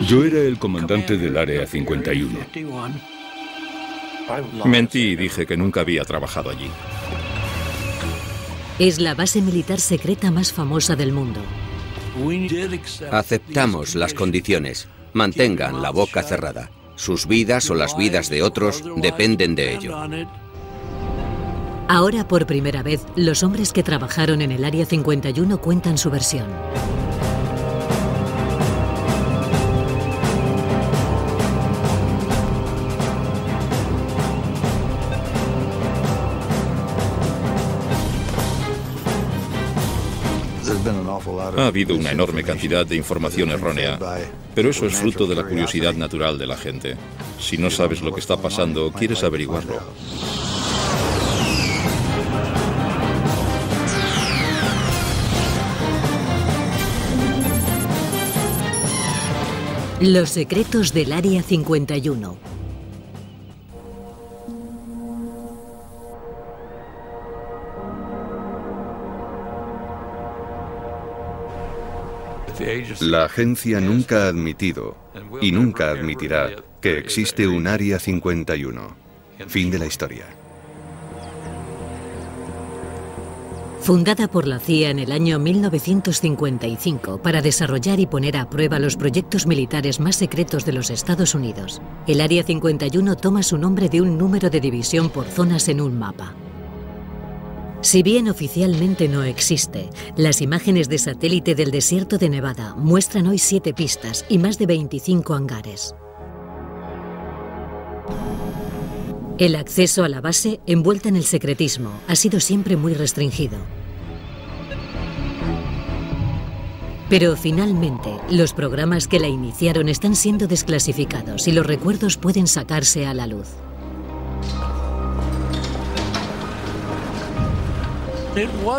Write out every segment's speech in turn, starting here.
Yo era el comandante del Área 51. Mentí y dije que nunca había trabajado allí. Es la base militar secreta más famosa del mundo. Aceptamos las condiciones. Mantengan la boca cerrada. Sus vidas o las vidas de otros dependen de ello. Ahora, por primera vez, los hombres que trabajaron en el Área 51 cuentan su versión. Ha habido una enorme cantidad de información errónea, pero eso es fruto de la curiosidad natural de la gente. Si no sabes lo que está pasando, quieres averiguarlo. Los secretos del Área 51. La agencia nunca ha admitido y nunca admitirá que existe un Área 51. Fin de la historia. Fundada por la CIA en el año 1955 para desarrollar y poner a prueba los proyectos militares más secretos de los Estados Unidos, el Área 51 toma su nombre de un número de división por zonas en un mapa. Si bien oficialmente no existe, las imágenes de satélite del desierto de Nevada muestran hoy 7 pistas y más de 25 hangares. El acceso a la base, envuelta en el secretismo, ha sido siempre muy restringido. Pero finalmente, los programas que la iniciaron están siendo desclasificados y los recuerdos pueden sacarse a la luz.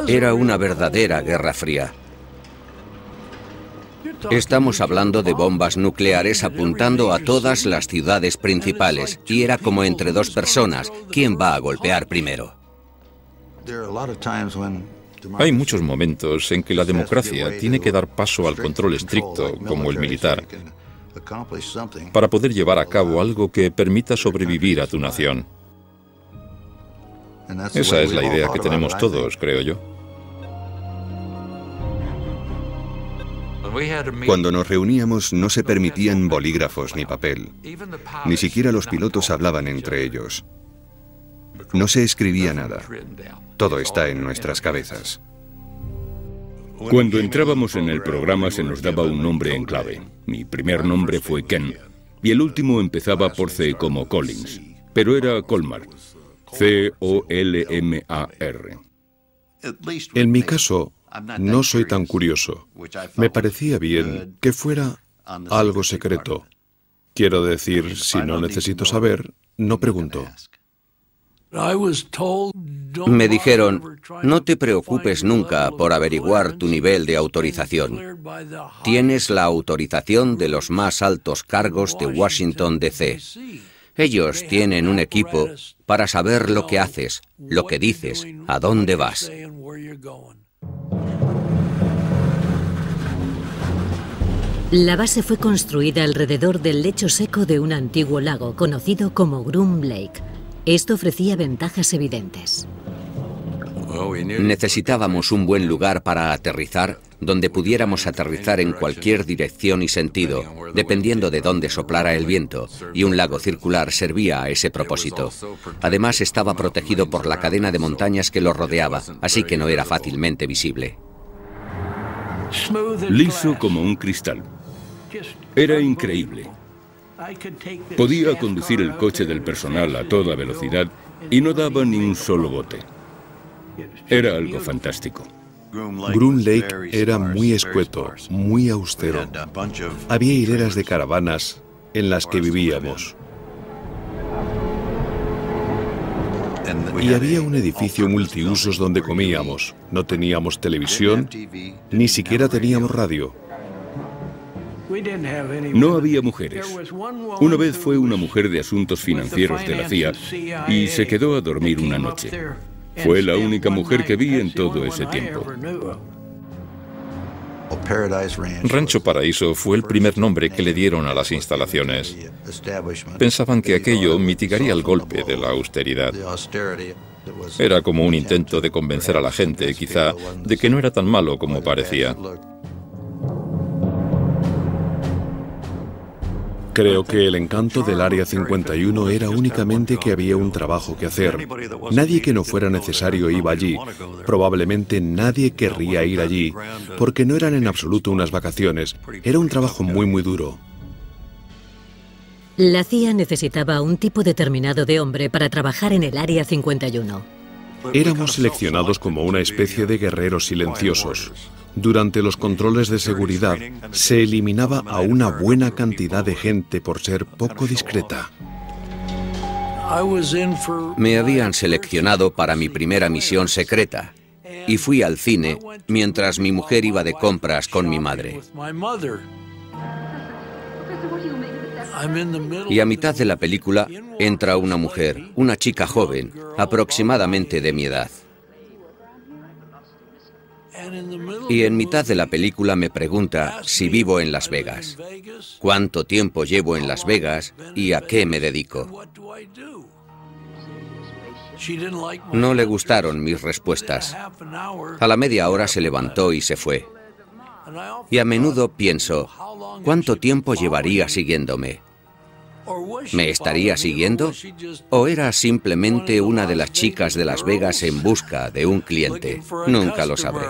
Era una verdadera guerra fría. Estamos hablando de bombas nucleares apuntando a todas las ciudades principales y era como entre dos personas. ¿Quién va a golpear primero? Hay muchos momentos en que la democracia tiene que dar paso al control estricto, como el militar, para poder llevar a cabo algo que permita sobrevivir a tu nación. Esa es la idea que tenemos todos, creo yo. Cuando nos reuníamos no se permitían bolígrafos ni papel. Ni siquiera los pilotos hablaban entre ellos. No se escribía nada. Todo está en nuestras cabezas. Cuando entrábamos en el programa se nos daba un nombre en clave. Mi primer nombre fue Ken y el último empezaba por C como Collins, pero era Colmar. C-O-L-M-A-R. En mi caso, no soy tan curioso. Me parecía bien que fuera algo secreto. Quiero decir, si no necesito saber, no pregunto. Me dijeron, no te preocupes nunca por averiguar tu nivel de autorización. Tienes la autorización de los más altos cargos de Washington, D.C. Ellos tienen un equipo para saber lo que haces, lo que dices, a dónde vas. La base fue construida alrededor del lecho seco de un antiguo lago conocido como Groom Lake. Esto ofrecía ventajas evidentes. Necesitábamos un buen lugar para aterrizar, donde pudiéramos aterrizar en cualquier dirección y sentido, dependiendo de dónde soplara el viento, y un lago circular servía a ese propósito. Además, estaba protegido por la cadena de montañas que lo rodeaba, así que no era fácilmente visible. Liso como un cristal. Era increíble. Podía conducir el coche del personal a toda velocidad y no daba ni un solo bote. Era algo fantástico. Groom Lake era muy escueto, muy austero. Había hileras de caravanas en las que vivíamos. Y había un edificio multiusos donde comíamos. No teníamos televisión, ni siquiera teníamos radio. No había mujeres. Una vez fue una mujer de asuntos financieros de la CIA y se quedó a dormir una noche. Fue la única mujer que vi en todo ese tiempo. Rancho Paraíso fue el primer nombre que le dieron a las instalaciones. Pensaban que aquello mitigaría el golpe de la austeridad. Era como un intento de convencer a la gente, quizá, de que no era tan malo como parecía. Creo que el encanto del Área 51 era únicamente que había un trabajo que hacer. Nadie que no fuera necesario iba allí. Probablemente nadie querría ir allí, porque no eran en absoluto unas vacaciones. Era un trabajo muy duro. La CIA necesitaba un tipo determinado de hombre para trabajar en el Área 51. Éramos seleccionados como una especie de guerreros silenciosos. Durante los controles de seguridad se eliminaba a una buena cantidad de gente por ser poco discreta. Me habían seleccionado para mi primera misión secreta y fui al cine mientras mi mujer iba de compras con mi madre. Y a mitad de la película entra una mujer, una chica joven, aproximadamente de mi edad. Y en mitad de la película me pregunta si vivo en Las Vegas, cuánto tiempo llevo en Las Vegas y a qué me dedico. No le gustaron mis respuestas. A la media hora se levantó y se fue. Y a menudo pienso, ¿cuánto tiempo llevaría siguiéndome? ¿Me estaría siguiendo? ¿O era simplemente una de las chicas de Las Vegas en busca de un cliente? Nunca lo sabré.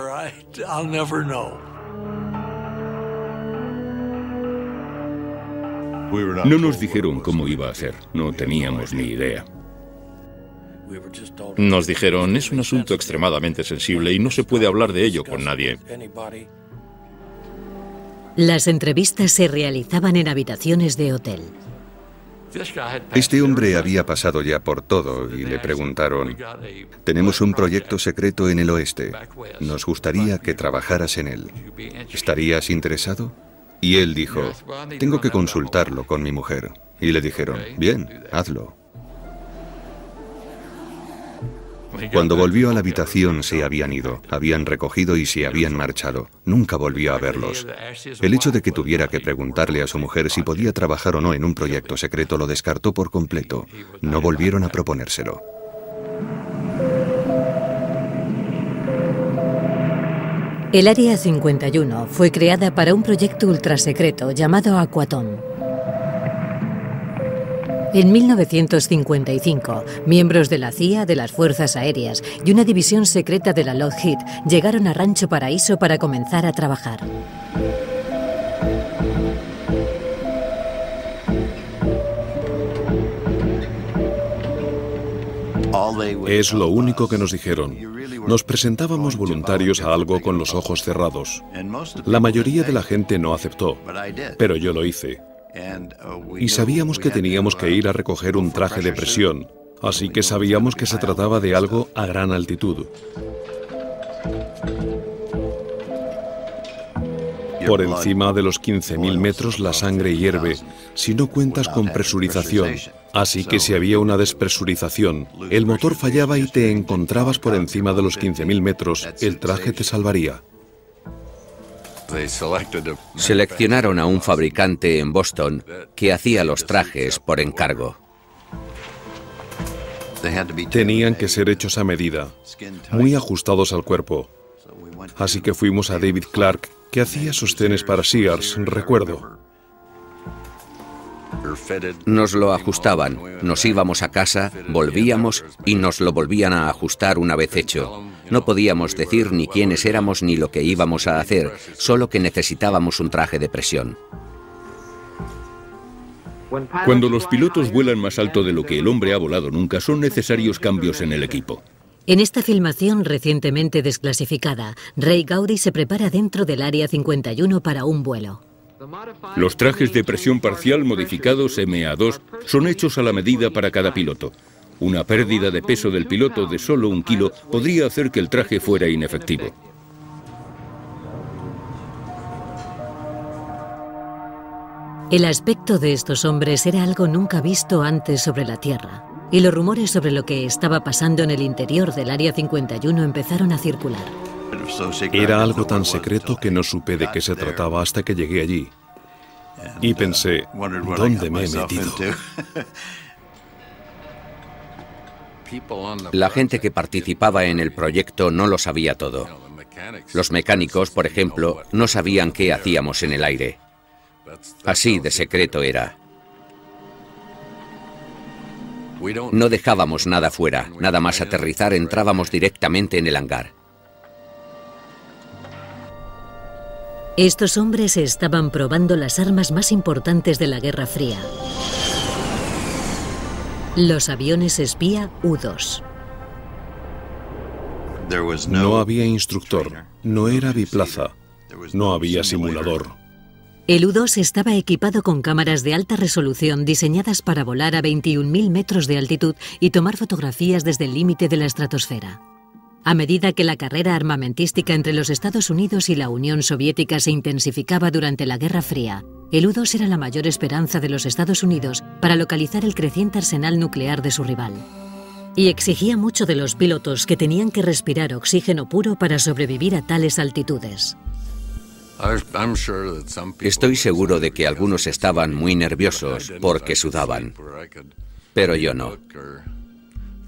No nos dijeron cómo iba a ser, no teníamos ni idea. Nos dijeron, es un asunto extremadamente sensible y no se puede hablar de ello con nadie. Las entrevistas se realizaban en habitaciones de hotel. Este hombre había pasado ya por todo y le preguntaron, tenemos un proyecto secreto en el oeste, nos gustaría que trabajaras en él. ¿Estarías interesado? Y él dijo, tengo que consultarlo con mi mujer. Y le dijeron, bien, hazlo. Cuando volvió a la habitación se habían ido, habían recogido y se habían marchado. Nunca volvió a verlos. El hecho de que tuviera que preguntarle a su mujer si podía trabajar o no en un proyecto secreto lo descartó por completo. No volvieron a proponérselo. El Área 51 fue creada para un proyecto ultrasecreto llamado Aquatón. En 1955, miembros de la CIA, de las Fuerzas Aéreas y una división secreta de la Lockheed llegaron a Rancho Paraíso para comenzar a trabajar. Es lo único que nos dijeron. Nos presentábamos voluntarios a algo con los ojos cerrados. La mayoría de la gente no aceptó, pero yo lo hice. Y sabíamos que teníamos que ir a recoger un traje de presión, así que sabíamos que se trataba de algo a gran altitud. Por encima de los 15.000 metros la sangre hierve, si no cuentas con presurización. Así que si había una despresurización, el motor fallaba y te encontrabas por encima de los 15.000 metros, el traje te salvaría. Seleccionaron a un fabricante en Boston que hacía los trajes por encargo. Tenían que ser hechos a medida, muy ajustados al cuerpo. Así que fuimos a David Clark, que hacía sostenes para Sears, recuerdo. Nos lo ajustaban, nos íbamos a casa, volvíamos y nos lo volvían a ajustar una vez hecho. No podíamos decir ni quiénes éramos ni lo que íbamos a hacer, solo que necesitábamos un traje de presión. Cuando los pilotos vuelan más alto de lo que el hombre ha volado nunca, son necesarios cambios en el equipo. En esta filmación recientemente desclasificada, Ray Gowdy se prepara dentro del Área 51 para un vuelo. Los trajes de presión parcial modificados MA2 son hechos a la medida para cada piloto. Una pérdida de peso del piloto de solo 1 kilo podría hacer que el traje fuera inefectivo. El aspecto de estos hombres era algo nunca visto antes sobre la Tierra, y los rumores sobre lo que estaba pasando en el interior del Área 51 empezaron a circular. Era algo tan secreto que no supe de qué se trataba hasta que llegué allí. Y pensé, ¿dónde me he metido? La gente que participaba en el proyecto no lo sabía todo. Los mecánicos, por ejemplo, no sabían qué hacíamos en el aire. Así de secreto era. No dejábamos nada fuera, nada más aterrizar entrábamos directamente en el hangar. Estos hombres estaban probando las armas más importantes de la Guerra Fría. Los aviones espía U-2. No había instructor, no era biplaza, no había simulador. El U-2 estaba equipado con cámaras de alta resolución diseñadas para volar a 21.000 metros de altitud y tomar fotografías desde el límite de la estratosfera. A medida que la carrera armamentística entre los Estados Unidos y la Unión Soviética se intensificaba durante la Guerra Fría, el U-2 era la mayor esperanza de los Estados Unidos para localizar el creciente arsenal nuclear de su rival. Y exigía mucho de los pilotos, que tenían que respirar oxígeno puro para sobrevivir a tales altitudes. Estoy seguro de que algunos estaban muy nerviosos porque sudaban, pero yo no.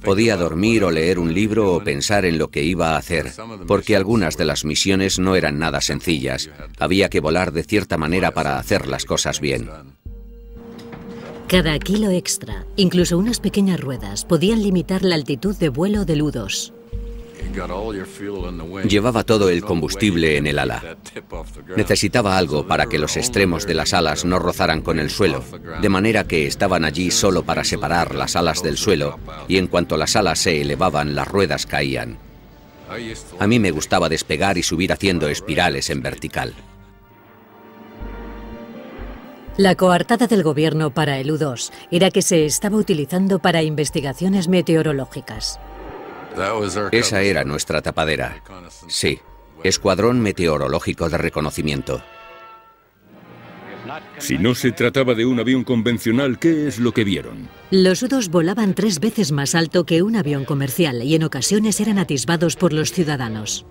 Podía dormir o leer un libro o pensar en lo que iba a hacer, porque algunas de las misiones no eran nada sencillas. Había que volar de cierta manera para hacer las cosas bien. Cada kilo extra, incluso unas pequeñas ruedas, podían limitar la altitud de vuelo del U-2. Llevaba todo el combustible en el ala. Necesitaba algo para que los extremos de las alas no rozaran con el suelo, de manera que estaban allí solo para separar las alas del suelo, y en cuanto las alas se elevaban, las ruedas caían. A mí me gustaba despegar y subir haciendo espirales en vertical. La coartada del gobierno para el U-2 era que se estaba utilizando para investigaciones meteorológicas. Esa era nuestra tapadera. Sí, Escuadrón Meteorológico de Reconocimiento. Si no se trataba de un avión convencional, ¿qué es lo que vieron? Los U-2 volaban 3 veces más alto que un avión comercial y en ocasiones eran atisbados por los ciudadanos.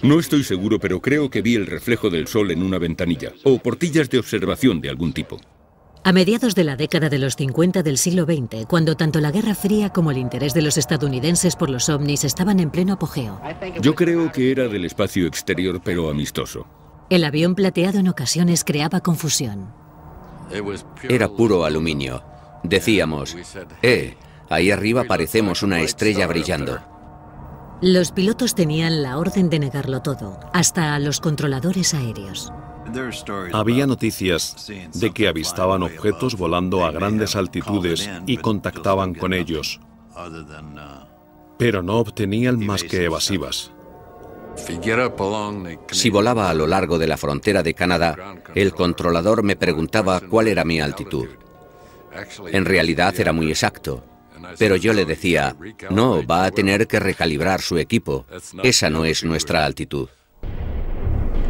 No estoy seguro, pero creo que vi el reflejo del sol en una ventanilla, o portillas de observación de algún tipo. A mediados de la década de los 50 del siglo XX, cuando tanto la Guerra Fría como el interés de los estadounidenses por los ovnis estaban en pleno apogeo. Yo creo que era del espacio exterior, pero amistoso. El avión plateado en ocasiones creaba confusión. Era puro aluminio. Decíamos, ahí arriba parecemos una estrella brillando. Los pilotos tenían la orden de negarlo todo, hasta a los controladores aéreos. Había noticias de que avistaban objetos volando a grandes altitudes y contactaban con ellos, pero no obtenían más que evasivas. Si volaba a lo largo de la frontera de Canadá, el controlador me preguntaba cuál era mi altitud. En realidad era muy exacto, pero yo le decía, no, va a tener que recalibrar su equipo. Esa no es nuestra altitud.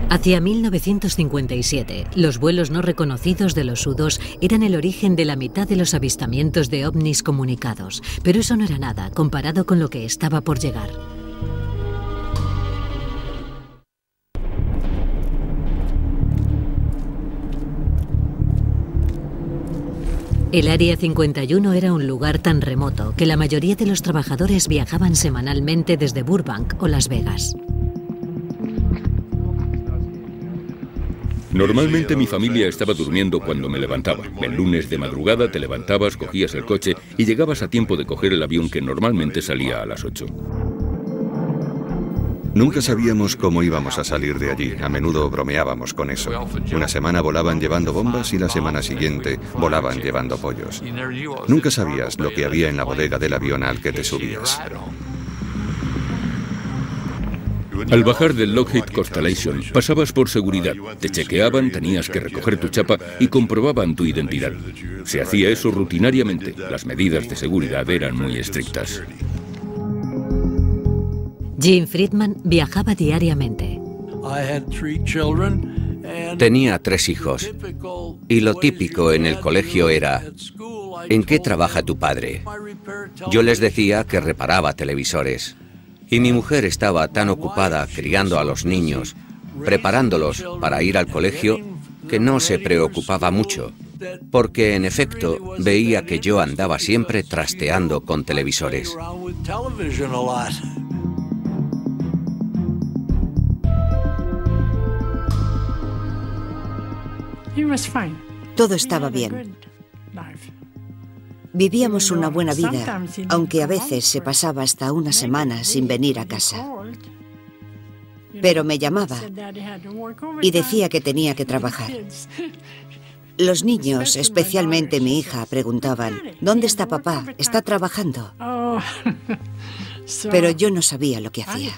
Hacia 1957, los vuelos no reconocidos de los U-2 eran el origen de la mitad de los avistamientos de ovnis comunicados, pero eso no era nada comparado con lo que estaba por llegar. El Área 51 era un lugar tan remoto que la mayoría de los trabajadores viajaban semanalmente desde Burbank o Las Vegas. Normalmente mi familia estaba durmiendo cuando me levantaba. El lunes de madrugada te levantabas, cogías el coche y llegabas a tiempo de coger el avión que normalmente salía a las 8. Nunca sabíamos cómo íbamos a salir de allí. A menudo bromeábamos con eso. Una semana volaban llevando bombas y la semana siguiente volaban llevando pollos. Nunca sabías lo que había en la bodega del avión al que te subías. Al bajar del Lockheed Constellation, pasabas por seguridad, te chequeaban, tenías que recoger tu chapa y comprobaban tu identidad. Se hacía eso rutinariamente. Las medidas de seguridad eran muy estrictas. Jim Friedman viajaba diariamente. Tenía 3 hijos. Y lo típico en el colegio era, ¿en qué trabaja tu padre? Yo les decía que reparaba televisores. Y mi mujer estaba tan ocupada criando a los niños, preparándolos para ir al colegio, que no se preocupaba mucho, porque en efecto veía que yo andaba siempre trasteando con televisores. Todo estaba bien. Vivíamos una buena vida, aunque a veces se pasaba hasta una semana sin venir a casa. Pero me llamaba y decía que tenía que trabajar. Los niños, especialmente mi hija, preguntaban, ¿dónde está papá? ¿Está trabajando? Pero yo no sabía lo que hacía.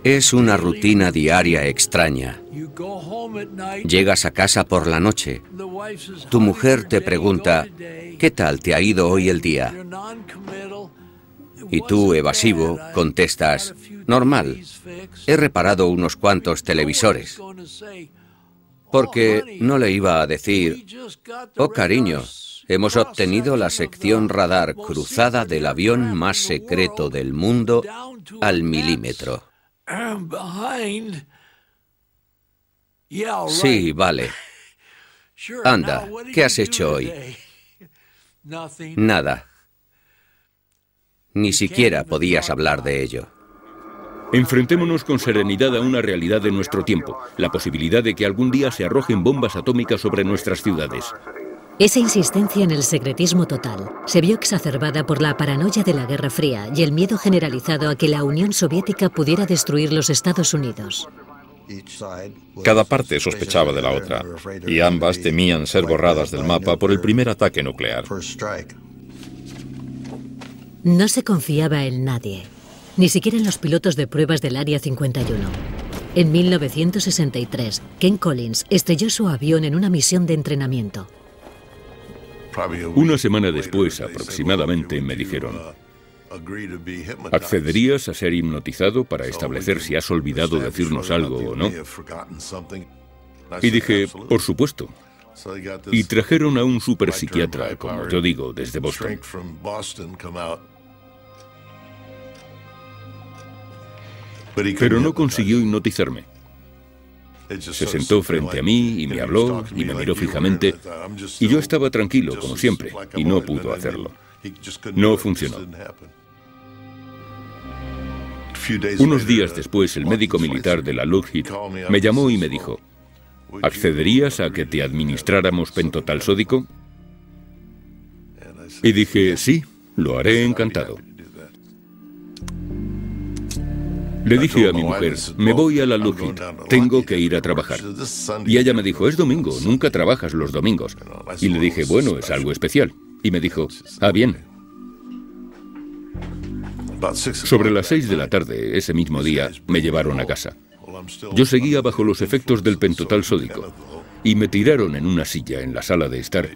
Es una rutina diaria extraña. Llegas a casa por la noche. Tu mujer te pregunta, ¿qué tal te ha ido hoy el día? Y tú, evasivo, contestas, normal. He reparado unos cuantos televisores. Porque no le iba a decir, oh cariño, hemos obtenido la sección radar cruzada del avión más secreto del mundo al milímetro. Sí, vale. Anda, ¿qué has hecho hoy? Nada. Ni siquiera podías hablar de ello. Enfrentémonos con serenidad a una realidad de nuestro tiempo, la posibilidad de que algún día se arrojen bombas atómicas sobre nuestras ciudades. Esa insistencia en el secretismo total se vio exacerbada por la paranoia de la Guerra Fría y el miedo generalizado a que la Unión Soviética pudiera destruir los Estados Unidos. Cada parte sospechaba de la otra, y ambas temían ser borradas del mapa por el primer ataque nuclear. No se confiaba en nadie, ni siquiera en los pilotos de pruebas del Área 51. En 1963, Ken Collins estrelló su avión en una misión de entrenamiento. Una semana después, aproximadamente, me dijeron, ¿accederías a ser hipnotizado para establecer si has olvidado decirnos algo o no? Y dije, por supuesto. Y trajeron a un superpsiquiatra, como yo digo, desde Boston. Pero no consiguió hipnotizarme. Se sentó frente a mí y me habló y me miró fijamente, y yo estaba tranquilo, como siempre, y no pudo hacerlo. No funcionó. Unos días después, el médico militar de la Lockheed me llamó y me dijo, ¿accederías a que te administráramos pentotal sódico? Y dije, sí, lo haré encantado. Le dije a mi mujer, me voy a la Lockheed, tengo que ir a trabajar. Y ella me dijo, es domingo, nunca trabajas los domingos. Y le dije, bueno, es algo especial. Y me dijo, ah, bien. Sobre las 6 de la tarde, ese mismo día, me llevaron a casa. Yo seguía bajo los efectos del pentotal sódico. Y me tiraron en una silla en la sala de estar.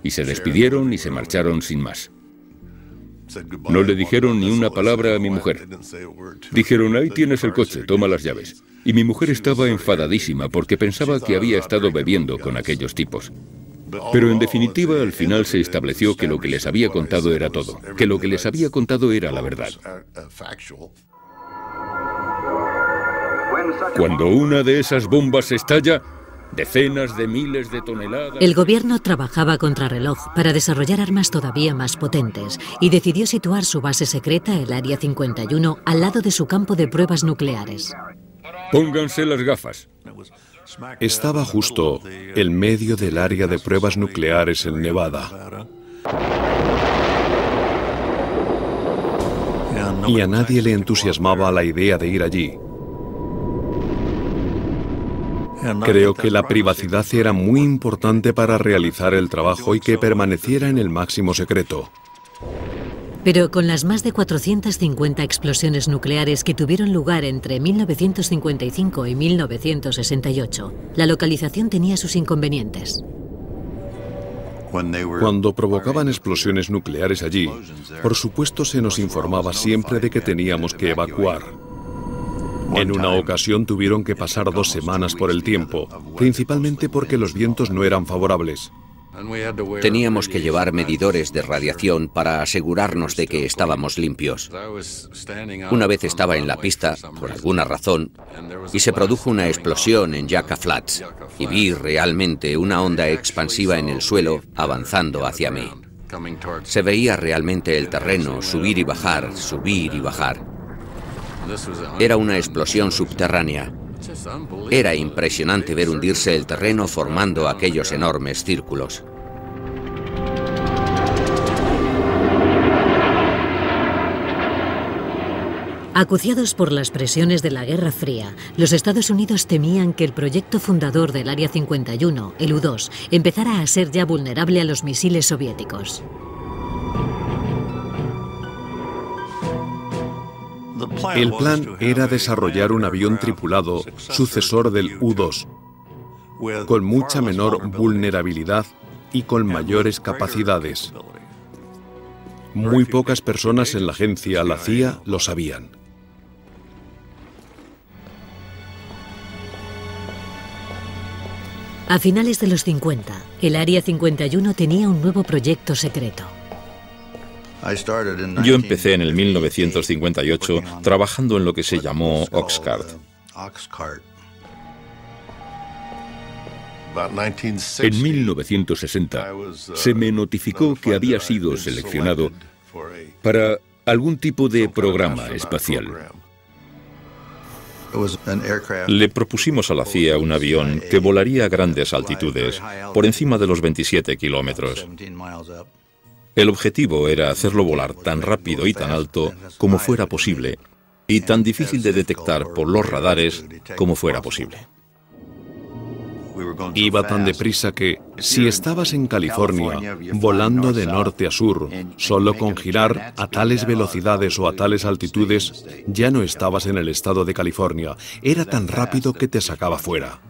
Y se despidieron y se marcharon sin más. No le dijeron ni una palabra a mi mujer. Dijeron, ahí tienes el coche, toma las llaves. Y mi mujer estaba enfadadísima porque pensaba que había estado bebiendo con aquellos tipos. Pero en definitiva, al final se estableció que lo que les había contado era todo, que lo que les había contado era la verdad. Cuando una de esas bombas estalla, decenas de miles de toneladas... El gobierno trabajaba contrarreloj para desarrollar armas todavía más potentes y decidió situar su base secreta, el Área 51, al lado de su campo de pruebas nucleares. Pónganse las gafas. Estaba justo en medio del área de pruebas nucleares en Nevada. Y a nadie le entusiasmaba la idea de ir allí. Creo que la privacidad era muy importante para realizar el trabajo y que permaneciera en el máximo secreto. Pero con las más de 450 explosiones nucleares que tuvieron lugar entre 1955 y 1968, la localización tenía sus inconvenientes. Cuando provocaban explosiones nucleares allí, por supuesto se nos informaba siempre de que teníamos que evacuar. En una ocasión tuvieron que pasar 2 semanas por el tiempo, principalmente porque los vientos no eran favorables. Teníamos que llevar medidores de radiación para asegurarnos de que estábamos limpios. Una vez estaba en la pista, por alguna razón, y se produjo una explosión en Yucca Flats, y vi realmente una onda expansiva en el suelo avanzando hacia mí. Se veía realmente el terreno subir y bajar, subir y bajar. Era una explosión subterránea. Era impresionante ver hundirse el terreno formando aquellos enormes círculos. Acuciados por las presiones de la Guerra Fría, los Estados Unidos temían que el proyecto fundador del Área 51, el U-2, empezara a ser ya vulnerable a los misiles soviéticos. El plan era desarrollar un avión tripulado sucesor del U-2, con mucha menor vulnerabilidad y con mayores capacidades. Muy pocas personas en la agencia, la CIA, lo sabían. A finales de los 50, el Área 51 tenía un nuevo proyecto secreto. Yo empecé en el 1958 trabajando en lo que se llamó Oxcart. En 1960 se me notificó que había sido seleccionado para algún tipo de programa espacial. Le propusimos a la CIA un avión que volaría a grandes altitudes, por encima de los 27 kilómetros. El objetivo era hacerlo volar tan rápido y tan alto como fuera posible, y tan difícil de detectar por los radares como fuera posible. Iba tan deprisa que, si estabas en California, volando de norte a sur, solo con girar a tales velocidades o a tales altitudes, ya no estabas en el estado de California. Era tan rápido que te sacaba fuera.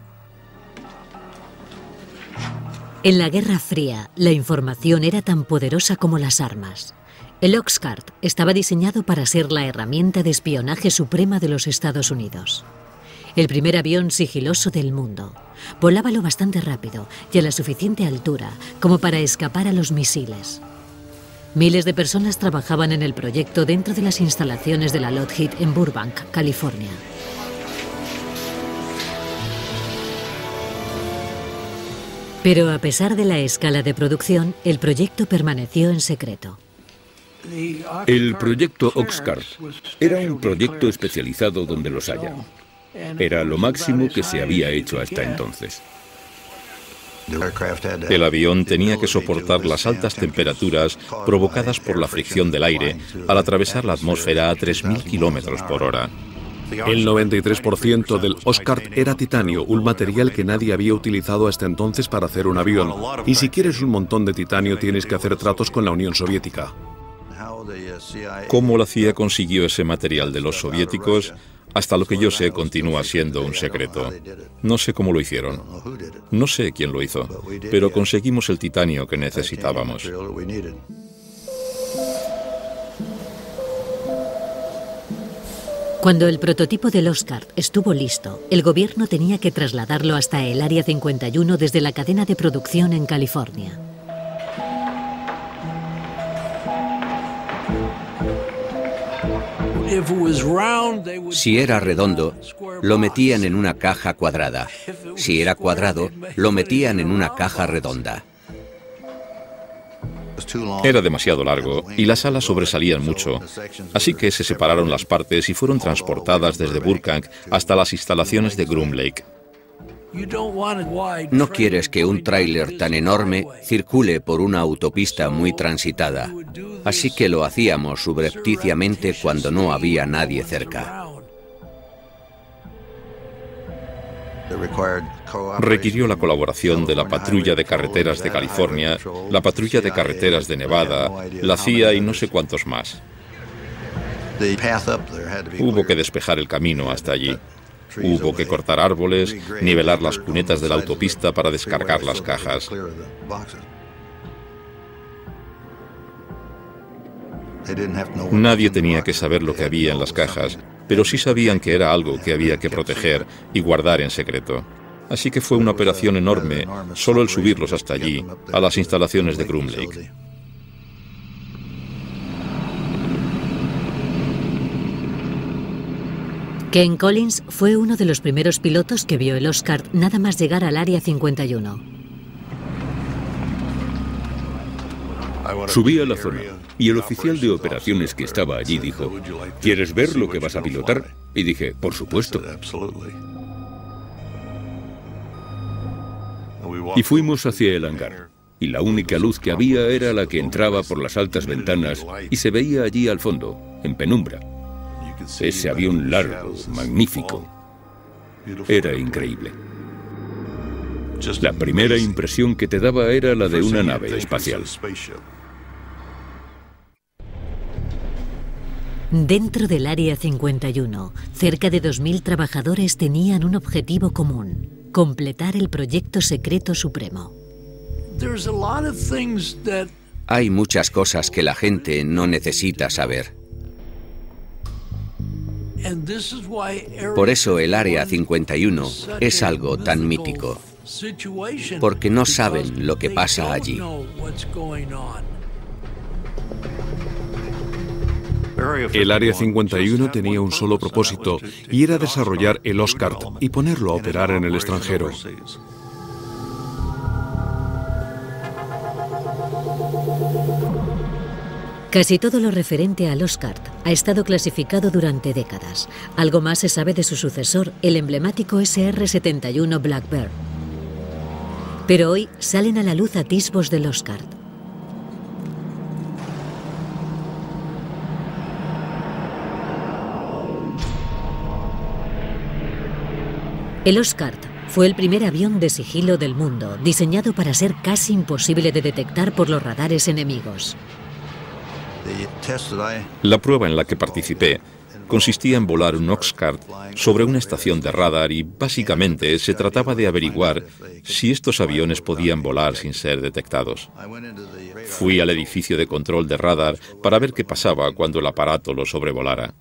En la Guerra Fría, la información era tan poderosa como las armas. El Oxcart estaba diseñado para ser la herramienta de espionaje suprema de los Estados Unidos. El primer avión sigiloso del mundo. Volaba lo bastante rápido y a la suficiente altura como para escapar a los misiles. Miles de personas trabajaban en el proyecto dentro de las instalaciones de la Lockheed en Burbank, California. Pero a pesar de la escala de producción, el proyecto permaneció en secreto. El proyecto Oxcart era un proyecto especializado donde los haya. Era lo máximo que se había hecho hasta entonces. El avión tenía que soportar las altas temperaturas provocadas por la fricción del aire al atravesar la atmósfera a 3.000 kilómetros por hora. El 93% del Oxcart era titanio, un material que nadie había utilizado hasta entonces para hacer un avión. Y si quieres un montón de titanio, tienes que hacer tratos con la Unión Soviética. ¿Cómo la CIA consiguió ese material de los soviéticos? Hasta lo que yo sé, continúa siendo un secreto. No sé cómo lo hicieron. No sé quién lo hizo, pero conseguimos el titanio que necesitábamos. Cuando el prototipo del Oxcart estuvo listo, el gobierno tenía que trasladarlo hasta el Área 51 desde la cadena de producción en California. Si era redondo, lo metían en una caja cuadrada. Si era cuadrado, lo metían en una caja redonda. Era demasiado largo y las alas sobresalían mucho, así que se separaron las partes y fueron transportadas desde Burbank hasta las instalaciones de Groom Lake. No quieres que un tráiler tan enorme circule por una autopista muy transitada, así que lo hacíamos subrepticiamente cuando no había nadie cerca. Requirió la colaboración de la Patrulla de Carreteras de California, la Patrulla de Carreteras de Nevada, la CIA y no sé cuántos más. Hubo que despejar el camino hasta allí. Hubo que cortar árboles, nivelar las cunetas de la autopista para descargar las cajas. Nadie tenía que saber lo que había en las cajas, pero sí sabían que era algo que había que proteger y guardar en secreto. Así que fue una operación enorme, solo el subirlos hasta allí, a las instalaciones de Groom Lake. Ken Collins fue uno de los primeros pilotos que vio el Oscar nada más llegar al Área 51. Subí a la zona y el oficial de operaciones que estaba allí dijo: ¿quieres ver lo que vas a pilotar? Y dije: por supuesto. Y fuimos hacia el hangar. Y la única luz que había era la que entraba por las altas ventanas y se veía allí al fondo, en penumbra. Ese avión largo, magnífico. Era increíble. La primera impresión que te daba era la de una nave espacial. Dentro del Área 51, cerca de 2.000 trabajadores tenían un objetivo común: completar el proyecto secreto supremo. Hay muchas cosas que la gente no necesita saber. Por eso el Área 51 es algo tan mítico, porque no saben lo que pasa allí. El Área 51 tenía un solo propósito, y era desarrollar el Oscar y ponerlo a operar en el extranjero. Casi todo lo referente al Oscar ha estado clasificado durante décadas. Algo más se sabe de su sucesor, el emblemático SR-71 Blackbird. Pero hoy salen a la luz atisbos del Oscar. El Oscar fue el primer avión de sigilo del mundo, diseñado para ser casi imposible de detectar por los radares enemigos. La prueba en la que participé consistía en volar un Oxcart sobre una estación de radar y básicamente se trataba de averiguar si estos aviones podían volar sin ser detectados. Fui al edificio de control de radar para ver qué pasaba cuando el aparato lo sobrevolara.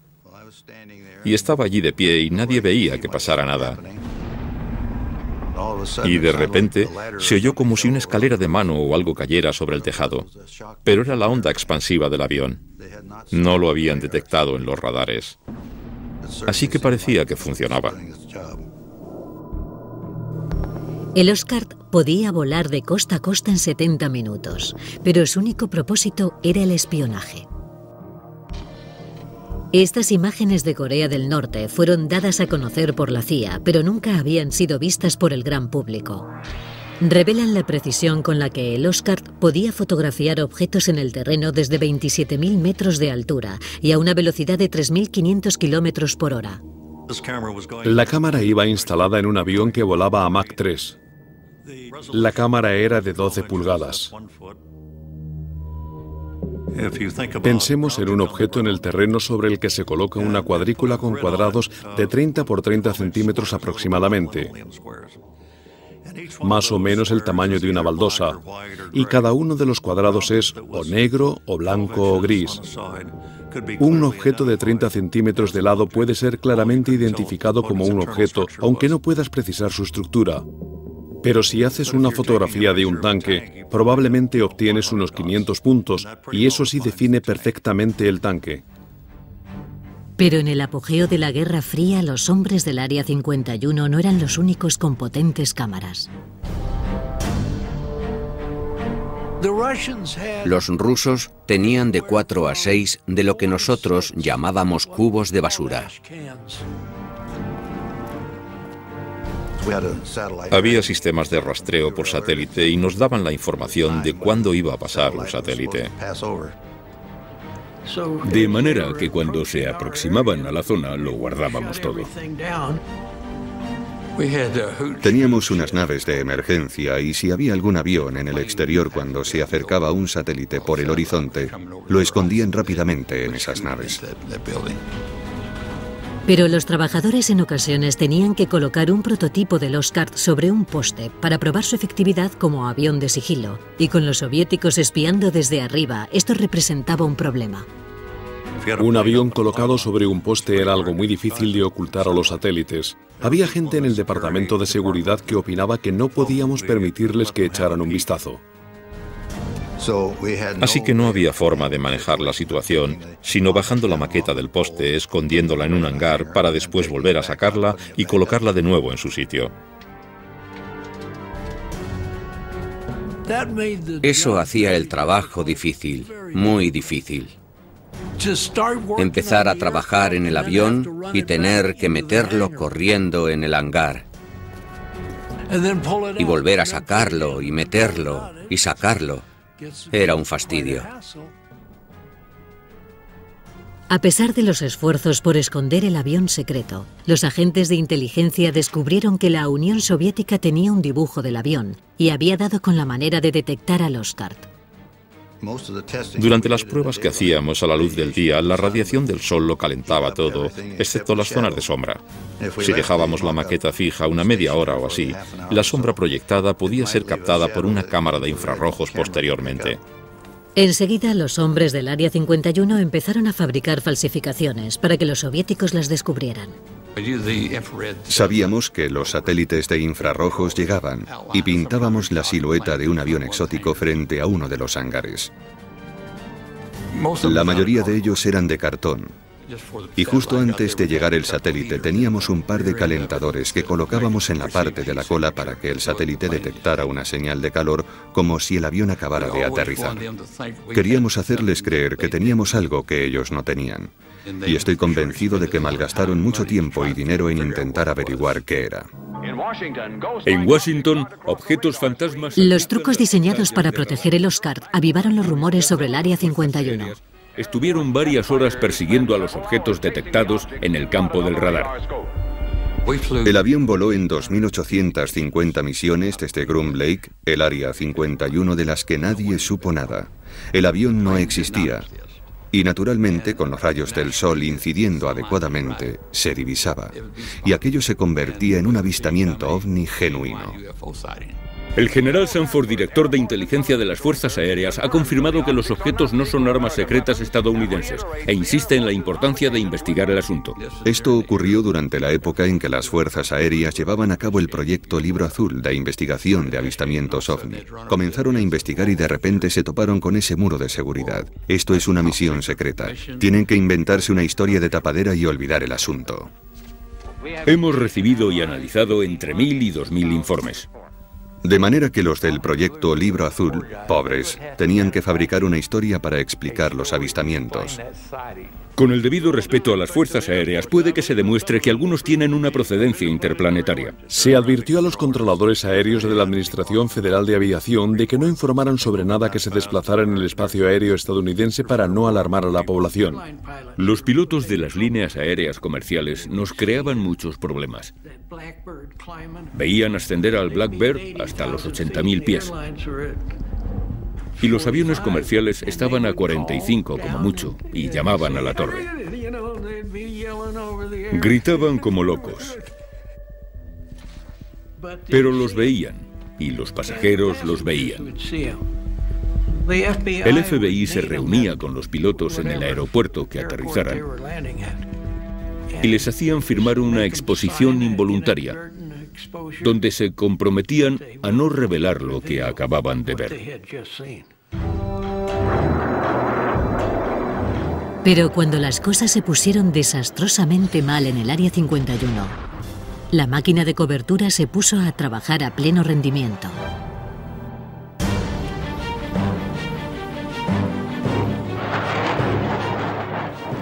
Y estaba allí de pie y nadie veía que pasara nada. Y de repente se oyó como si una escalera de mano o algo cayera sobre el tejado. Pero era la onda expansiva del avión. No lo habían detectado en los radares. Así que parecía que funcionaba. El Oscar podía volar de costa a costa en 70 minutos, pero su único propósito era el espionaje. Estas imágenes de Corea del Norte fueron dadas a conocer por la CIA, pero nunca habían sido vistas por el gran público. Revelan la precisión con la que el Oscar podía fotografiar objetos en el terreno desde 27.000 metros de altura y a una velocidad de 3.500 kilómetros por hora. La cámara iba instalada en un avión que volaba a Mach 3. La cámara era de 12 pulgadas. Pensemos en un objeto en el terreno sobre el que se coloca una cuadrícula con cuadrados de 30 por 30 centímetros aproximadamente, más o menos el tamaño de una baldosa, y cada uno de los cuadrados es o negro, o blanco, o gris. Un objeto de 30 centímetros de lado puede ser claramente identificado como un objeto, aunque no puedas precisar su estructura. Pero si haces una fotografía de un tanque, probablemente obtienes unos 500 puntos, y eso sí define perfectamente el tanque. Pero en el apogeo de la Guerra Fría, los hombres del Área 51 no eran los únicos con potentes cámaras. Los rusos tenían de 4 a 6 de lo que nosotros llamábamos cubos de basura. Había sistemas de rastreo por satélite y nos daban la información de cuándo iba a pasar un satélite. De manera que cuando se aproximaban a la zona lo guardábamos todo. Teníamos unas naves de emergencia y si había algún avión en el exterior cuando se acercaba un satélite por el horizonte, lo escondían rápidamente en esas naves. Pero los trabajadores en ocasiones tenían que colocar un prototipo del Oscar sobre un poste para probar su efectividad como avión de sigilo. Y con los soviéticos espiando desde arriba, esto representaba un problema. Un avión colocado sobre un poste era algo muy difícil de ocultar a los satélites. Había gente en el departamento de seguridad que opinaba que no podíamos permitirles que echaran un vistazo. Así que no había forma de manejar la situación, sino bajando la maqueta del poste, escondiéndola en un hangar para después volver a sacarla y colocarla de nuevo en su sitio. Eso hacía el trabajo difícil, muy difícil. Empezar a trabajar en el avión y tener que meterlo corriendo en el hangar. Y volver a sacarlo y meterlo y sacarlo. Era un fastidio. A pesar de los esfuerzos por esconder el avión secreto, los agentes de inteligencia descubrieron que la Unión Soviética tenía un dibujo del avión y había dado con la manera de detectar al Oscar. Durante las pruebas que hacíamos a la luz del día, la radiación del sol lo calentaba todo, excepto las zonas de sombra. Si dejábamos la maqueta fija una media hora o así, la sombra proyectada podía ser captada por una cámara de infrarrojos posteriormente. Enseguida, los hombres del Área 51 empezaron a fabricar falsificaciones para que los soviéticos las descubrieran. Sabíamos que los satélites de infrarrojos llegaban y pintábamos la silueta de un avión exótico frente a uno de los hangares. La mayoría de ellos eran de cartón. Y justo antes de llegar el satélite teníamos un par de calentadores que colocábamos en la parte de la cola para que el satélite detectara una señal de calor como si el avión acabara de aterrizar. Queríamos hacerles creer que teníamos algo que ellos no tenían. Y estoy convencido de que malgastaron mucho tiempo y dinero en intentar averiguar qué era. En Washington, objetos fantasmas... Los trucos diseñados para proteger el Oscar avivaron los rumores sobre el Área 51. Estuvieron varias horas persiguiendo a los objetos detectados en el campo del radar. El avión voló en 2.850 misiones desde Groom Lake, el Área 51 de las que nadie supo nada. El avión no existía. Y naturalmente, con los rayos del sol incidiendo adecuadamente, se divisaba. Y aquello se convertía en un avistamiento ovni genuino. El general Sanford, director de inteligencia de las Fuerzas Aéreas, ha confirmado que los objetos no son armas secretas estadounidenses e insiste en la importancia de investigar el asunto. Esto ocurrió durante la época en que las Fuerzas Aéreas llevaban a cabo el proyecto Libro Azul de investigación de avistamientos ovni. Comenzaron a investigar y de repente se toparon con ese muro de seguridad. Esto es una misión secreta. Tienen que inventarse una historia de tapadera y olvidar el asunto. Hemos recibido y analizado entre 1.000 y 2.000 informes. De manera que los del proyecto Libro Azul, pobres, tenían que fabricar una historia para explicar los avistamientos. Con el debido respeto a las fuerzas aéreas, puede que se demuestre que algunos tienen una procedencia interplanetaria. Se advirtió a los controladores aéreos de la Administración Federal de Aviación de que no informaran sobre nada que se desplazara en el espacio aéreo estadounidense para no alarmar a la población. Los pilotos de las líneas aéreas comerciales nos creaban muchos problemas. Veían ascender al Blackbird hasta los 80.000 pies. Y los aviones comerciales estaban a 45 como mucho y llamaban a la torre. Gritaban como locos. Pero los veían y los pasajeros los veían. El FBI se reunía con los pilotos en el aeropuerto que aterrizaran y les hacían firmar una exposición involuntaria donde se comprometían a no revelar lo que acababan de ver. Pero cuando las cosas se pusieron desastrosamente mal en el Área 51, la máquina de cobertura se puso a trabajar a pleno rendimiento.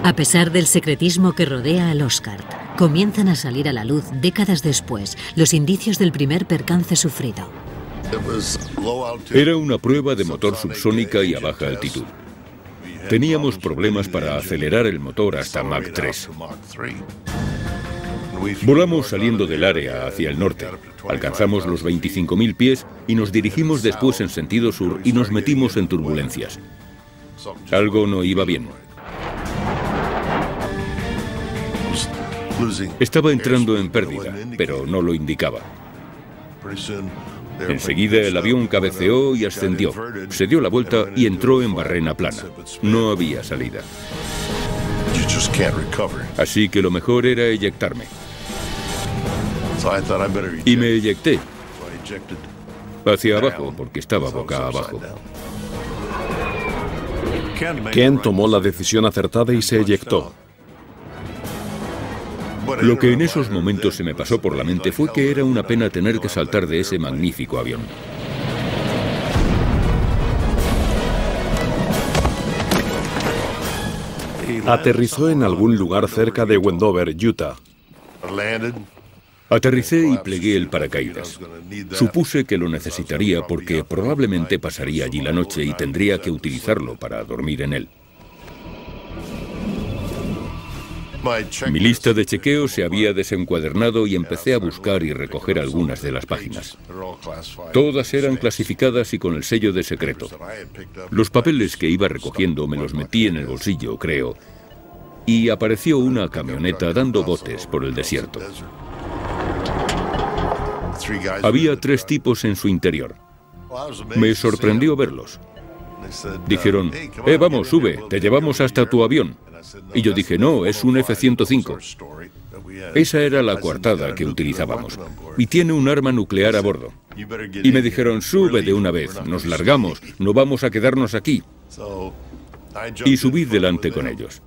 A pesar del secretismo que rodea al Oscar, comienzan a salir a la luz décadas después los indicios del primer percance sufrido. Era una prueba de motor subsónica y a baja altitud. Teníamos problemas para acelerar el motor hasta Mach 3. Volamos saliendo del área hacia el norte. Alcanzamos los 25.000 pies y nos dirigimos después en sentido sur y nos metimos en turbulencias. Algo no iba bien. Estaba entrando en pérdida, pero no lo indicaba. Enseguida el avión cabeceó y ascendió. Se dio la vuelta y entró en barrena plana. No había salida. Así que lo mejor era eyectarme. Y me eyecté. Hacia abajo, porque estaba boca abajo. Ken tomó la decisión acertada y se eyectó. Lo que en esos momentos se me pasó por la mente fue que era una pena tener que saltar de ese magnífico avión. Aterrizó en algún lugar cerca de Wendover, Utah. Aterricé y plegué el paracaídas. Supuse que lo necesitaría porque probablemente pasaría allí la noche y tendría que utilizarlo para dormir en él. Mi lista de chequeo se había desencuadernado y empecé a buscar y recoger algunas de las páginas. Todas eran clasificadas y con el sello de secreto. Los papeles que iba recogiendo me los metí en el bolsillo, creo, y apareció una camioneta dando botes por el desierto. Había 3 tipos en su interior. Me sorprendió verlos. Dijeron, vamos, sube, te llevamos hasta tu avión. Y yo dije, no, es un F-105. Esa era la coartada que utilizábamos. Y tiene un arma nuclear a bordo. Y me dijeron, sube de una vez, nos largamos, no vamos a quedarnos aquí. Y subí delante con ellos.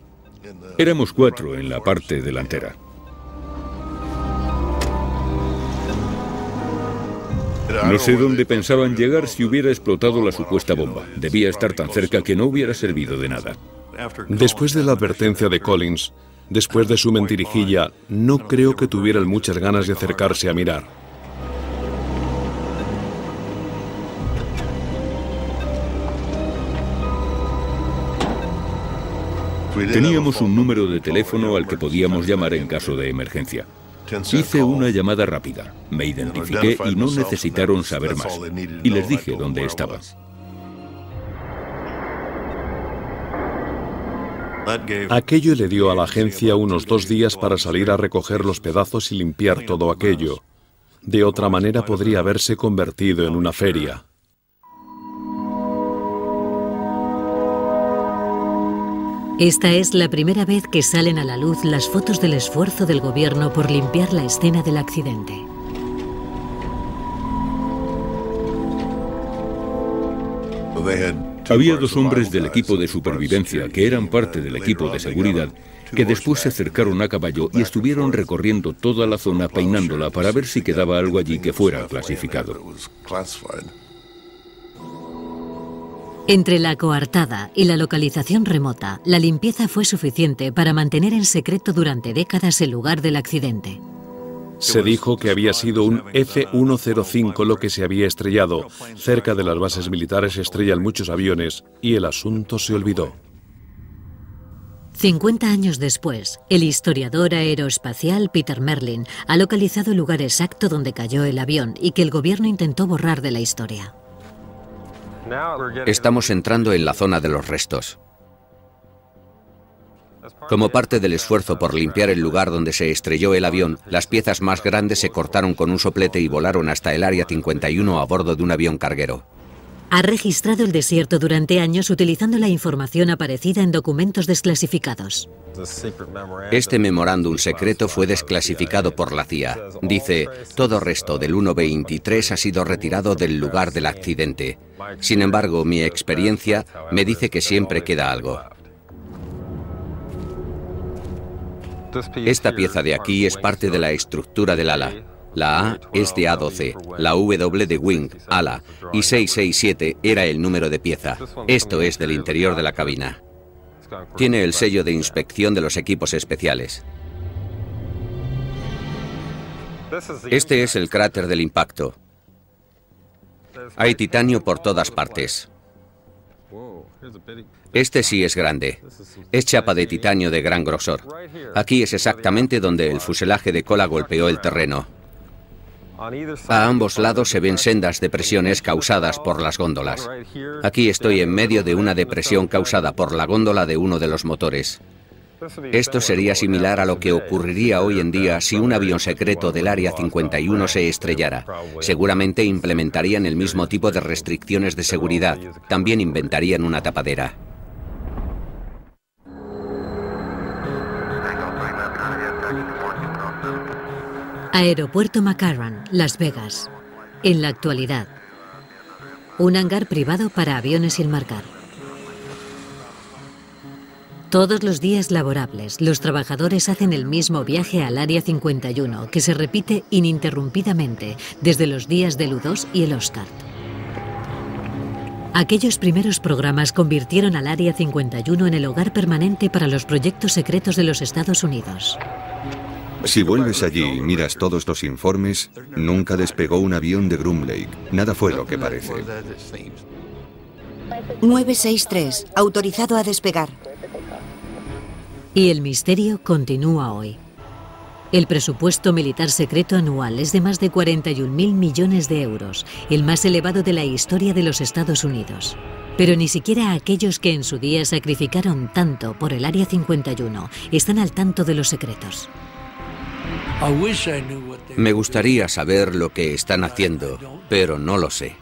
Éramos 4 en la parte delantera. No sé dónde pensaban llegar si hubiera explotado la supuesta bomba. Debía estar tan cerca que no hubiera servido de nada. Después de la advertencia de Collins, después de su mentirijilla, no creo que tuvieran muchas ganas de acercarse a mirar. Teníamos un número de teléfono al que podíamos llamar en caso de emergencia. Hice una llamada rápida, me identifiqué y no necesitaron saber más. Y les dije dónde estaba. Aquello le dio a la agencia unos 2 días para salir a recoger los pedazos y limpiar todo aquello. De otra manera podría haberse convertido en una feria. Esta es la primera vez que salen a la luz las fotos del esfuerzo del gobierno por limpiar la escena del accidente. Había 2 hombres del equipo de supervivencia que eran parte del equipo de seguridad que después se acercaron a caballo y estuvieron recorriendo toda la zona peinándola para ver si quedaba algo allí que fuera clasificado. Entre la coartada y la localización remota, la limpieza fue suficiente para mantener en secreto durante décadas el lugar del accidente. Se dijo que había sido un F-105 lo que se había estrellado. Cerca de las bases militares se estrellan muchos aviones y el asunto se olvidó. 50 años después, el historiador aeroespacial Peter Merlin ha localizado el lugar exacto donde cayó el avión y que el gobierno intentó borrar de la historia. Estamos entrando en la zona de los restos. Como parte del esfuerzo por limpiar el lugar donde se estrelló el avión, las piezas más grandes se cortaron con un soplete y volaron hasta el Área 51 a bordo de un avión carguero. Ha registrado el desierto durante años utilizando la información aparecida en documentos desclasificados. Este memorándum secreto fue desclasificado por la CIA. Dice, todo resto del 1-23 ha sido retirado del lugar del accidente. Sin embargo, mi experiencia me dice que siempre queda algo. Esta pieza de aquí es parte de la estructura del ala. La A es de A12, la W de wing, ala, y 667 era el número de pieza. Esto es del interior de la cabina. Tiene el sello de inspección de los equipos especiales. Este es el cráter del impacto. Hay titanio por todas partes. Este sí es grande. Es chapa de titanio de gran grosor. Aquí es exactamente donde el fuselaje de cola golpeó el terreno. A ambos lados se ven sendas depresiones causadas por las góndolas. Aquí estoy en medio de una depresión causada por la góndola de uno de los motores. Esto sería similar a lo que ocurriría hoy en día si un avión secreto del Área 51 se estrellara. Seguramente implementarían el mismo tipo de restricciones de seguridad. También inventarían una tapadera. Aeropuerto McCarran, Las Vegas. En la actualidad, un hangar privado para aviones sin marcar. Todos los días laborables, los trabajadores hacen el mismo viaje al Área 51, que se repite ininterrumpidamente desde los días del U-2 y el Oscar. Aquellos primeros programas convirtieron al Área 51 en el hogar permanente para los proyectos secretos de los Estados Unidos. Si vuelves allí y miras todos los informes, nunca despegó un avión de Groom Lake. Nada fue lo que parece. 963, autorizado a despegar. Y el misterio continúa hoy. El presupuesto militar secreto anual es de más de 41.000 millones de euros, el más elevado de la historia de los Estados Unidos. Pero ni siquiera aquellos que en su día sacrificaron tanto por el Área 51 están al tanto de los secretos. Me gustaría saber lo que están haciendo, pero no lo sé.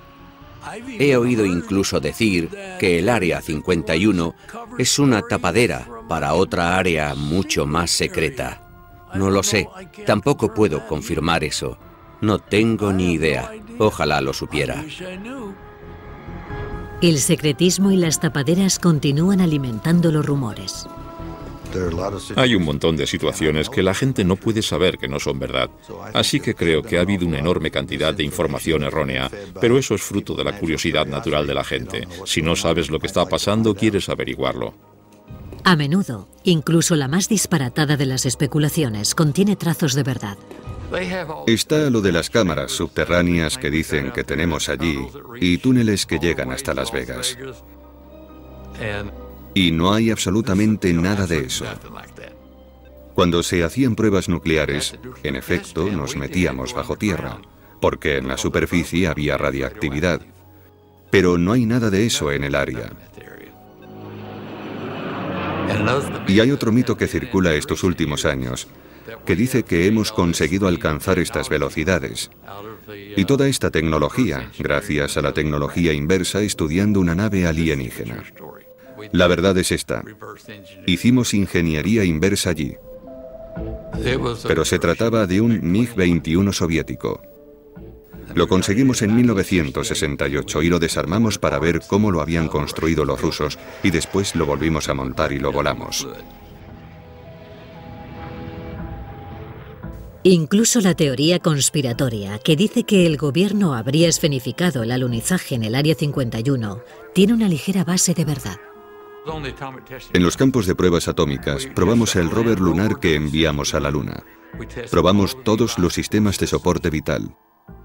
He oído incluso decir que el Área 51 es una tapadera para otra área mucho más secreta. No lo sé, tampoco puedo confirmar eso. No tengo ni idea. Ojalá lo supiera. El secretismo y las tapaderas continúan alimentando los rumores. Hay un montón de situaciones que la gente no puede saber que no son verdad. Así que creo que ha habido una enorme cantidad de información errónea, pero eso es fruto de la curiosidad natural de la gente. Si no sabes lo que está pasando, quieres averiguarlo. A menudo, incluso la más disparatada de las especulaciones contiene trazos de verdad. Está lo de las cámaras subterráneas que dicen que tenemos allí y túneles que llegan hasta Las Vegas. Y no hay absolutamente nada de eso. Cuando se hacían pruebas nucleares, en efecto, nos metíamos bajo tierra, porque en la superficie había radiactividad. Pero no hay nada de eso en el área. Y hay otro mito que circula estos últimos años, que dice que hemos conseguido alcanzar estas velocidades. Y toda esta tecnología, gracias a la tecnología inversa estudiando una nave alienígena. La verdad es esta. Hicimos ingeniería inversa allí. Pero se trataba de un MiG-21 soviético. Lo conseguimos en 1968 y lo desarmamos para ver cómo lo habían construido los rusos y después lo volvimos a montar y lo volamos. Incluso la teoría conspiratoria, que dice que el gobierno habría escenificado el alunizaje en el Área 51, tiene una ligera base de verdad. En los campos de pruebas atómicas, probamos el rover lunar que enviamos a la Luna. Probamos todos los sistemas de soporte vital.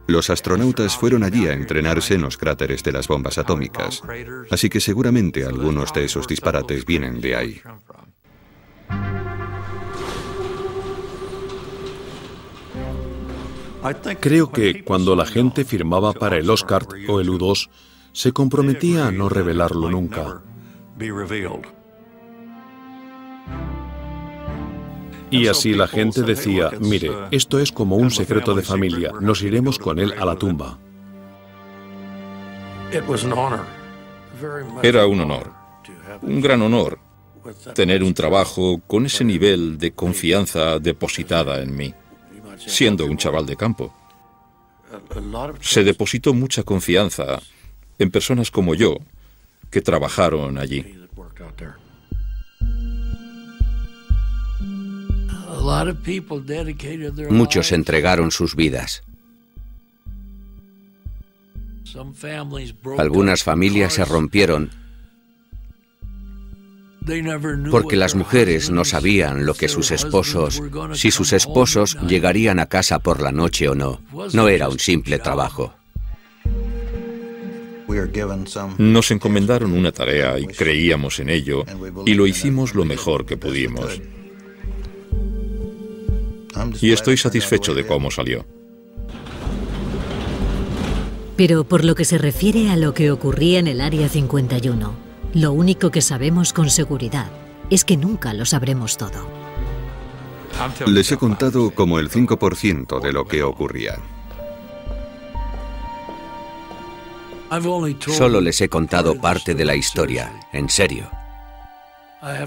Los astronautas fueron allí a entrenarse en los cráteres de las bombas atómicas. Así que seguramente algunos de esos disparates vienen de ahí. Creo que cuando la gente firmaba para el Oscar o el U-2, se comprometía a no revelarlo nunca. Y así la gente decía, mire, esto es como un secreto de familia, nos iremos con él a la tumba. Era un honor, un gran honor, tener un trabajo con ese nivel de confianza depositada en mí, siendo un chaval de campo. Se depositó mucha confianza en personas como yo, que trabajaron allí. Muchos entregaron sus vidas. Algunas familias se rompieron porque las mujeres no sabían lo que sus esposos, si sus esposos llegarían a casa por la noche o no. No era un simple trabajo. Nos encomendaron una tarea y creíamos en ello y lo hicimos lo mejor que pudimos. Y estoy satisfecho de cómo salió. Pero por lo que se refiere a lo que ocurría en el Área 51, lo único que sabemos con seguridad es que nunca lo sabremos todo. Les he contado como el 5% de lo que ocurría. Solo les he contado parte de la historia, en serio.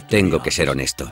Tengo que ser honesto.